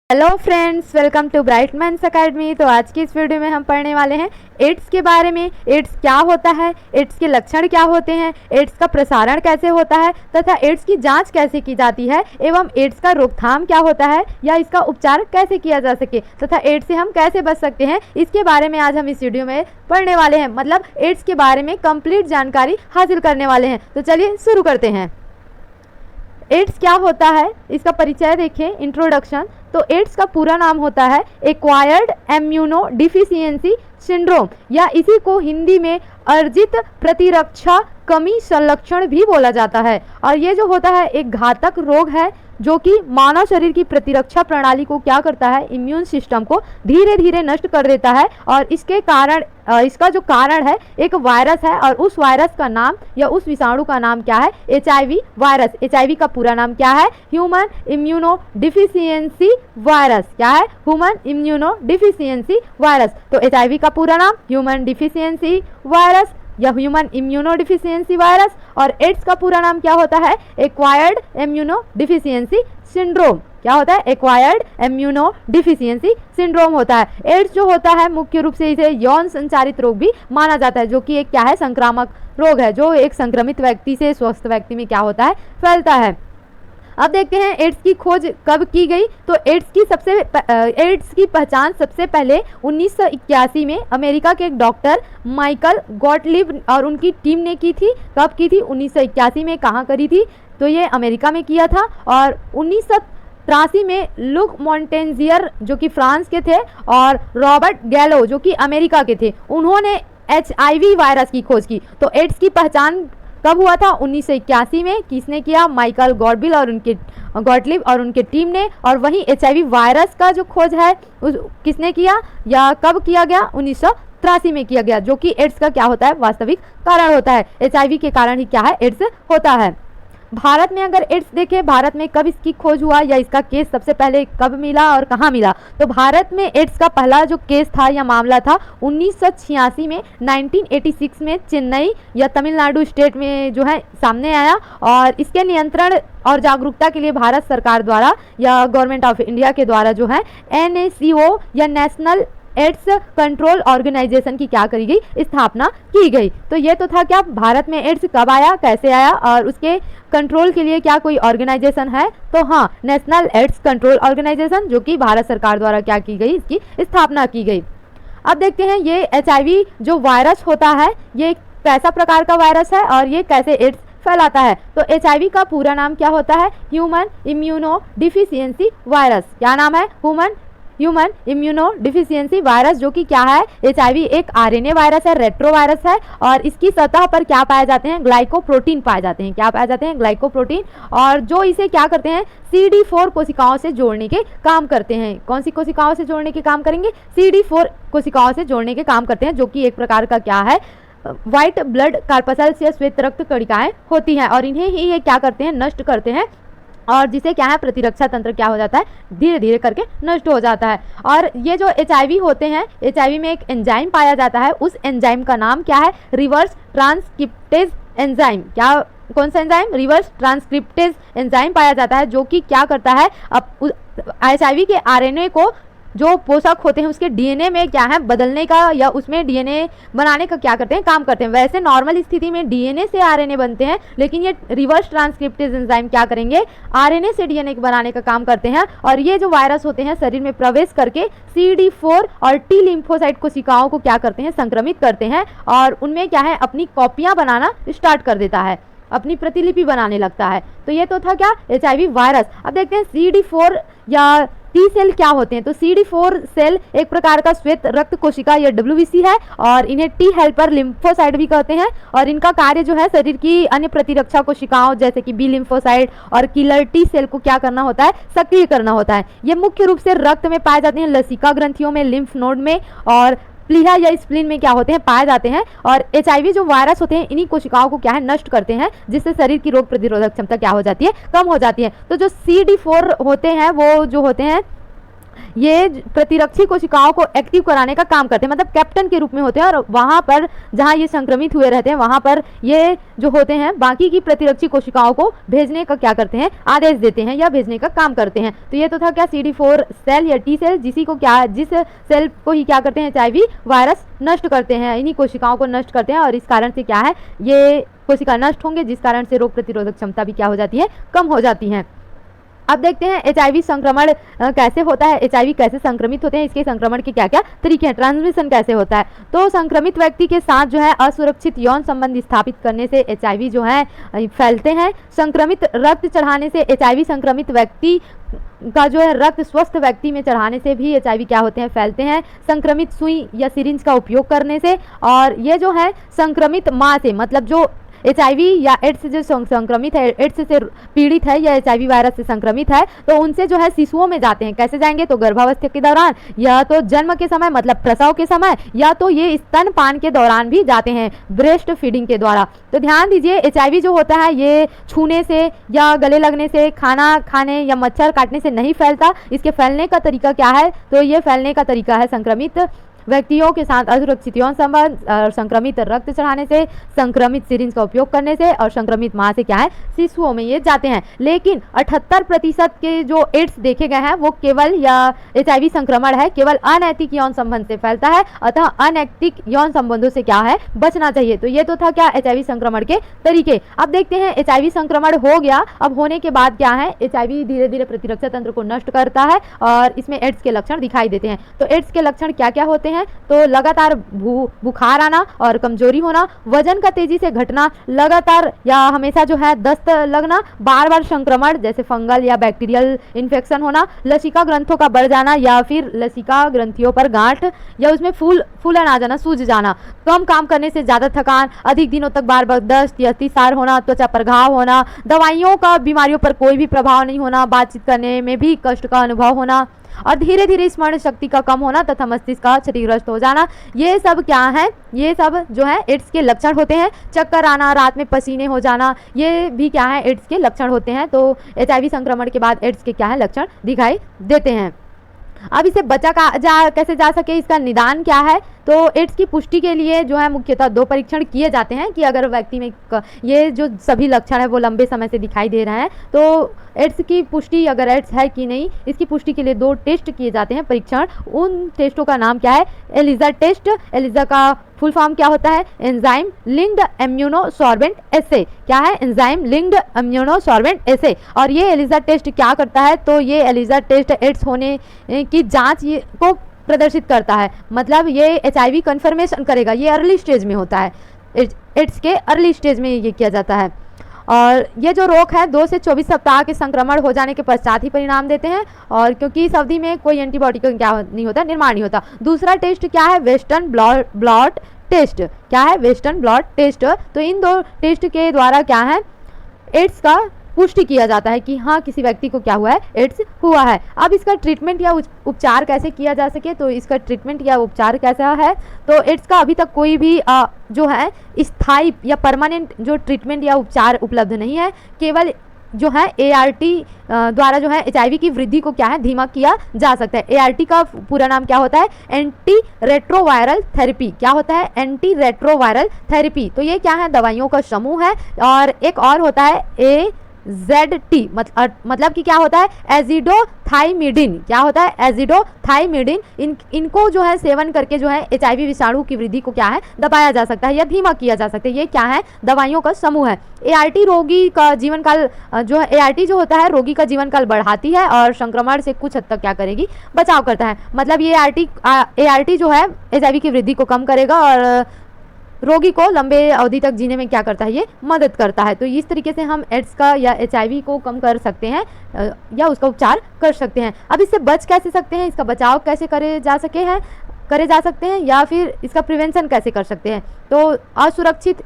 Hello friends, welcome to Bright Minds Academy. तो आज की इस वीडियो में हम पढ़ने वाले हैं एड्स के बारे में। एड्स क्या होता है, एड्स के लक्षण क्या होते हैं, एड्स का प्रसारण कैसे होता है तथा एड्स की जांच कैसे की जाती है एवं एड्स का रोकथाम क्या होता है या इसका उपचार कैसे किया जा सके तथा एड्स से हम कैसे बच सकते हैं, इसके बारे में आज हम इस वीडियो में पढ़ने वाले हैं। मतलब एड्स के बारे में कंप्लीट जानकारी हासिल करने वाले हैं। तो चलिए शुरू करते हैं। एड्स क्या होता है, इसका परिचय देखिए, इंट्रोडक्शन। तो एड्स का पूरा नाम होता है एक्वायर्ड इम्यूनो डिफिशियंसी सिंड्रोम, या इसी को हिंदी में अर्जित प्रतिरक्षा कमी संलक्षण भी बोला जाता है। और ये जो होता है एक घातक रोग है जो कि मानव शरीर की प्रतिरक्षा प्रणाली को क्या करता है, इम्यून सिस्टम को धीरे धीरे नष्ट कर देता है। और इसके कारण इसका जो कारण है एक वायरस है, और उस वायरस का नाम या उस विषाणु का नाम क्या है, HIV वायरस। HIV का पूरा नाम क्या है, ह्यूमन इम्यूनो डिफिशियंसी वायरस। क्या है, ह्यूमन इम्यूनो डिफिशियंसी वायरस। तो HIV का पूरा नाम ह्यूमन डिफिशियंसी वायरस या ह्यूमन इम्यूनो डिफिशियंसी वायरस। और एड्स का पूरा नाम क्या होता है, एक्वायर्ड इम्यूनो डिफिशियंसी सिंड्रोम। क्या होता है, एक्वायर्ड इम्यूनो डिफिशियंसी सिंड्रोम होता है। एड्स जो होता है मुख्य रूप से इसे यौन संचारित रोग भी माना जाता है, जो कि एक क्या है, संक्रामक रोग है, जो एक संक्रमित व्यक्ति से स्वस्थ व्यक्ति में क्या होता है, फैलता है। अब देखते हैं एड्स की खोज कब की गई। तो एड्स की पहचान सबसे पहले 1981 में अमेरिका के एक डॉक्टर माइकल गॉटलिब और उनकी टीम ने की थी। कब की थी, 1981 में। कहाँ करी थी, तो ये अमेरिका में किया था। और 1983 में लुक मॉन्टेंजियर जो कि फ्रांस के थे और रॉबर्ट गैलो जो कि अमेरिका के थे, उन्होंने HIV वायरस की खोज की। तो एड्स की पहचान कब हुआ था, 1981 में। किसने किया, माइकल गॉटलिब और उनके टीम ने। और वहीं HIV वायरस का जो खोज है किसने किया या कब किया गया, 1983 में किया गया, जो कि एड्स का क्या होता है, वास्तविक कारण होता है। HIV के कारण ही क्या है, एड्स होता है। भारत में अगर एड्स देखें, भारत में कब इसकी खोज हुआ या इसका केस सबसे पहले कब मिला और कहाँ मिला, तो भारत में एड्स का पहला जो केस था या मामला था 1986 में, 1986 में चेन्नई या तमिलनाडु स्टेट में जो है सामने आया। और इसके नियंत्रण और जागरूकता के लिए भारत सरकार द्वारा या गवर्नमेंट ऑफ इंडिया के द्वारा जो है NACO या नेशनल एड्स कंट्रोल ऑर्गेनाइजेशन की क्या करी गई, स्थापना की गई। तो ये तो था क्या, भारत में एड्स कब आया, कैसे आया और उसके कंट्रोल के लिए क्या कोई ऑर्गेनाइजेशन है, तो हाँ, नेशनल एड्स कंट्रोल ऑर्गेनाइजेशन, जो कि भारत सरकार द्वारा क्या की गई, इसकी स्थापना की गई। अब देखते हैं ये HIV जो वायरस होता है ये कैसा प्रकार का वायरस है और ये कैसे एड्स फैलाता है। तो HIV का पूरा नाम क्या होता है, ह्यूमन इम्यूनो डिफिशियंसी वायरस। क्या नाम है, ह्यूमन इम्यूनो डिफिशियंसी वायरस, जो कि क्या है, HIV एक RNA वायरस है, रेट्रो वायरस है। और इसकी सतह पर क्या पाए जाते हैं, ग्लाइकोप्रोटीन पाए जाते हैं। क्या पाए जाते हैं, ग्लाइकोप्रोटीन। और जो इसे क्या करते हैं, CD4 कोशिकाओं से जोड़ने के काम करते हैं। कौन सी कोशिकाओं से जोड़ने के काम करेंगे, CD4 कोशिकाओं से जोड़ने के काम करते हैं, जो कि एक प्रकार का क्या है, व्हाइट ब्लड कार्पसल्स या श्वेत रक्त कणिकाएं होती हैं। और इन्हें ही ये क्या करते हैं, नष्ट करते हैं। और जिसे क्या है, प्रतिरक्षा तंत्र क्या हो जाता है, धीरे धीरे करके नष्ट हो जाता है। और ये जो HIV होते हैं, HIV में एक एंजाइम पाया जाता है, उस एंजाइम का नाम क्या है, रिवर्स ट्रांसक्रिप्टेज एंजाइम। क्या, कौन सा एंजाइम, रिवर्स ट्रांसक्रिप्टेज एंजाइम पाया जाता है, जो कि क्या करता है, अब HIV के RNA को जो पोषक होते हैं उसके DNA में क्या है, बदलने का या उसमें DNA बनाने का क्या करते हैं, काम करते हैं। वैसे नॉर्मल स्थिति में DNA से RNA बनते हैं, लेकिन ये रिवर्स ट्रांसक्रिप्टेज एंजाइम क्या करेंगे, RNA से DNA बनाने का काम करते हैं। और ये जो वायरस होते हैं शरीर में प्रवेश करके CD4 और T लिम्फोसाइट कोशिकाओं को क्या करते हैं, संक्रमित करते हैं। और उनमें क्या है, अपनी कॉपियां बनाना स्टार्ट कर देता है, अपनी प्रतिलिपि बनाने लगता है। तो ये तो था क्या, HIV वायरस। अब देखते हैं CD4 या T सेल क्या होते हैं। तो CD4 सेल एक प्रकार का श्वेत रक्त कोशिका या WBC है, और इन्हें T हेल्पर लिम्फोसाइट भी कहते हैं। और इनका कार्य जो है शरीर की अन्य प्रतिरक्षा कोशिकाओं जैसे कि B लिम्फोसाइट और किलर T सेल को क्या करना होता है, सक्रिय करना होता है। ये मुख्य रूप से रक्त में पाए जाते हैं, लसिका ग्रंथियों में, लिम्फ नोड में और प्लीहा या स्प्लीन में क्या होते हैं, पाए जाते हैं। और HIV जो वायरस होते हैं इन्हीं कोशिकाओं को क्या है, नष्ट करते हैं, जिससे शरीर की रोग प्रतिरोधक क्षमता क्या हो जाती है, कम हो जाती है। तो जो CD4 होते हैं वो जो होते हैं ये प्रतिरक्षी कोशिकाओं को एक्टिव कराने का काम करते हैं, मतलब कैप्टन के रूप में होते हैं, और वहाँ पर जहाँ ये संक्रमित हुए रहते हैं वहाँ पर ये जो होते हैं बाकी की प्रतिरक्षी कोशिकाओं को भेजने का क्या करते हैं, आदेश देते हैं या भेजने का काम करते हैं। तो ये तो था क्या, CD4 सेल या टी सेल, जिस सेल को ही क्या करते हैं, HIV वायरस नष्ट करते हैं, इन्हीं कोशिकाओं को नष्ट करते हैं, और इस कारण से क्या है, ये कोशिका नष्ट होंगे, जिस कारण से रोग प्रतिरोधक क्षमता भी क्या हो जाती है, कम हो जाती है। अब देखते हैं HIV संक्रमण कैसे होता है, HIV कैसे संक्रमित होते हैं, इसके संक्रमण के क्या क्या तरीके हैं, ट्रांसमिशन कैसे होता है। तो संक्रमित व्यक्ति के साथ जो है असुरक्षित यौन संबंध स्थापित करने से HIV जो है फैलते हैं। संक्रमित रक्त चढ़ाने से, HIV संक्रमित व्यक्ति का जो है रक्त स्वस्थ व्यक्ति में चढ़ाने से भी HIV क्या होते हैं, फैलते हैं। संक्रमित सुई या सिरिंज का उपयोग करने से, और ये जो है संक्रमित माँ से, मतलब जो HIV या एड्स से जो संक्रमित है, एड्स से पीड़ित है या HIV वायरस से संक्रमित है, तो उनसे जो है शिशुओं में जाते हैं। कैसे जाएंगे, तो गर्भावस्था के दौरान, या तो जन्म के समय मतलब प्रसव के समय, या तो ये स्तनपान के दौरान भी जाते हैं, ब्रेस्ट फीडिंग के द्वारा। तो ध्यान दीजिए, HIV जो होता है ये छूने से या गले लगने से, खाना खाने या मच्छर काटने से नहीं फैलता। इसके फैलने का तरीका क्या है, तो ये फैलने का तरीका है संक्रमित व्यक्तियों के साथ असुरक्षित यौन संबंध, संक्रमित रक्त चढ़ाने से, संक्रमित सिरिंज का उपयोग करने से, और संक्रमित मां से क्या है, शिशुओं में ये जाते हैं। लेकिन 78% के जो एड्स देखे गए हैं वो केवल, या HIV संक्रमण है, केवल अनैतिक यौन संबंध से फैलता है। अतः अनैतिक यौन संबंधों से क्या है, बचना चाहिए। तो ये तो था क्या, HIV संक्रमण के तरीके। अब देखते हैं HIV संक्रमण हो गया, अब होने के बाद क्या है, HIV धीरे धीरे प्रतिरक्षा तंत्र को नष्ट करता है और इसमें एड्स के लक्षण दिखाई देते हैं। तो एड्स के लक्षण क्या क्या होते हैं, तो लगातार बुखार आना और कमजोरी होना, वजन का तेजी से घटना, लगातार या हमेशा जो है दस्त लगना, बार बार संक्रमण जैसे फंगल या बैक्टीरियल इन्फेक्शन होना, लसिका ग्रंथों का बढ़ जाना या फिर लसिका ग्रंथियों पर गांठ या उसमें फूलन आ जाना, सूज जाना, कम काम करने से ज्यादा थकान, अधिक दिनों तक बार बार दस्त या अतिसार होना, त्वचा पर घाव होना, दवाइयों का बीमारियों पर कोई भी प्रभाव नहीं होना, बातचीत करने में भी कष्ट का अनुभव होना, और धीरे धीरे स्मरण शक्ति का कम होना तथा मस्तिष्क का क्षतिग्रस्त हो जाना। ये सब क्या है, ये सब जो है एड्स के लक्षण होते हैं। चक्कर आना, रात में पसीने हो जाना, ये भी क्या है, एड्स के लक्षण होते हैं। तो HIV संक्रमण के बाद एड्स के क्या है, लक्षण दिखाई देते हैं। अब इसे बचा कैसे जा सके, इसका निदान क्या है, तो एड्स की पुष्टि के लिए जो है मुख्यतः 2 परीक्षण किए जाते हैं कि अगर व्यक्ति में ये जो सभी लक्षण है वो लंबे समय से दिखाई दे रहे हैं, तो एड्स की पुष्टि, अगर एड्स है कि नहीं, इसकी पुष्टि के लिए 2 टेस्ट किए जाते हैं, परीक्षण। उन टेस्टों का नाम क्या है, एलिजा टेस्ट। एलिजा का फुल फॉर्म क्या होता है, एंजाइम लिंक्ड इम्यूनोसॉर्बेंट एसे। क्या है, एंजाइम लिंक्ड इम्यूनोसॉर्बेंट एसे। और ये एलिजा टेस्ट क्या करता है, तो ये एलिजा टेस्ट एड्स होने की जांच को प्रदर्शित करता है, मतलब ये HIV कन्फर्मेशन करेगा। ये अर्ली स्टेज में होता है, एड्स के अर्ली स्टेज में ये किया जाता है। और ये जो रोग है 2 से 24 सप्ताह के संक्रमण हो जाने के पश्चात ही परिणाम देते हैं, और क्योंकि इस अवधि में कोई एंटीबॉडी का क्या नहीं होता, निर्माण नहीं होता। दूसरा टेस्ट क्या है, वेस्टर्न ब्लॉट टेस्ट। क्या है, वेस्टर्न ब्लॉट टेस्ट। तो इन 2 टेस्ट के द्वारा क्या है, एड्स का पुष्टि किया जाता है कि हाँ किसी व्यक्ति को क्या हुआ है, एड्स हुआ है। अब इसका ट्रीटमेंट या उपचार कैसे किया जा सके, तो इसका ट्रीटमेंट या उपचार कैसा है, तो एड्स का अभी तक कोई भी जो है स्थायी या परमानेंट जो ट्रीटमेंट या उपचार उपलब्ध नहीं है। केवल जो है ART द्वारा जो है HIV की वृद्धि को क्या है, धीमा किया जा सकता है। ART का पूरा नाम क्या होता है, एंटी रेट्रोवायरल थेरेपी। क्या होता है, एंटी रेट्रोवायरल थेरेपी। तो ये क्या है, दवाइयों का समूह है। और एक और होता है AZT, मतलब कि क्या होता है, एजिडोथाइमिडिन। क्या होता है, एजिडोथाइमिडिन। इनको जो है सेवन करके जो है HIV विषाणु की वृद्धि को क्या है, दबाया जा सकता है या धीमा किया जा सकता है। ये क्या है, दवाइयों का समूह है। ART रोगी का जीवन काल जो है, ART जो होता है रोगी का जीवन काल बढ़ाती है और संक्रमण से कुछ हद तक क्या करेगी, बचाव करता है। मतलब ये ART जो है HIV की वृद्धि को कम करेगा और रोगी को लंबे अवधि तक जीने में क्या करता है, ये मदद करता है। तो इस तरीके से हम एड्स का या HIV को कम कर सकते हैं या उसका उपचार कर सकते हैं। अब इससे बच कैसे सकते हैं, इसका बचाव कैसे करे जा सकते हैं या फिर इसका प्रिवेंशन कैसे कर सकते हैं। तो असुरक्षित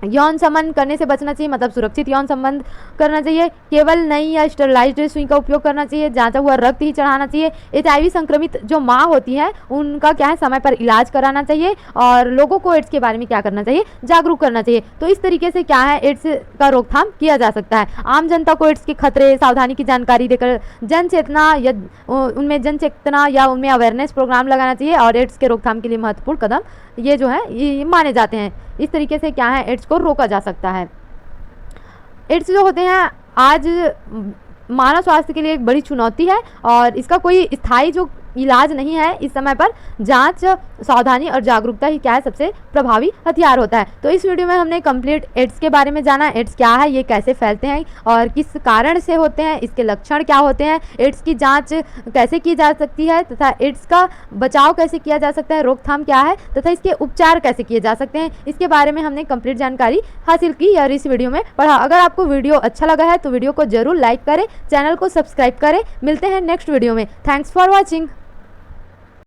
यौन संबंध करने से बचना चाहिए, मतलब सुरक्षित यौन संबंध करना चाहिए। केवल नई या स्टेरलाइज्ड सुई का उपयोग करना चाहिए। जांचा हुआ रक्त ही चढ़ाना चाहिए। HIV संक्रमित जो माँ होती है उनका क्या है, समय पर इलाज कराना चाहिए और लोगों को एड्स के बारे में क्या करना चाहिए, जागरूक करना चाहिए। तो इस तरीके से क्या है, एड्स का रोकथाम किया जा सकता है। आम जनता को एड्स के खतरे, सावधानी की जानकारी देकर जन चेतना या उनमें अवेयरनेस प्रोग्राम लगाना चाहिए और एड्स के रोकथाम के लिए महत्वपूर्ण कदम ये जो है ये माने जाते हैं। इस तरीके से क्या है, एड्स को रोका जा सकता है। एड्स जो होते हैं आज मानव स्वास्थ्य के लिए एक बड़ी चुनौती है और इसका कोई स्थायी जो इलाज नहीं है। इस समय पर जांच, सावधानी और जागरूकता ही क्या है, सबसे प्रभावी हथियार होता है। तो इस वीडियो में हमने कंप्लीट एड्स के बारे में जाना। एड्स क्या है, ये कैसे फैलते हैं और किस कारण से होते हैं, इसके लक्षण क्या होते हैं, एड्स की जांच कैसे की जा सकती है तथा एड्स का बचाव कैसे किया जा सकता है, रोकथाम क्या है तथा इसके उपचार कैसे किए जा सकते हैं, इसके बारे में हमने कंप्लीट जानकारी हासिल की और इस वीडियो में पढ़ा। अगर आपको वीडियो अच्छा लगा है तो वीडियो को जरूर लाइक करें, चैनल को सब्सक्राइब करें। मिलते हैं नेक्स्ट वीडियो में। Thanks for watching.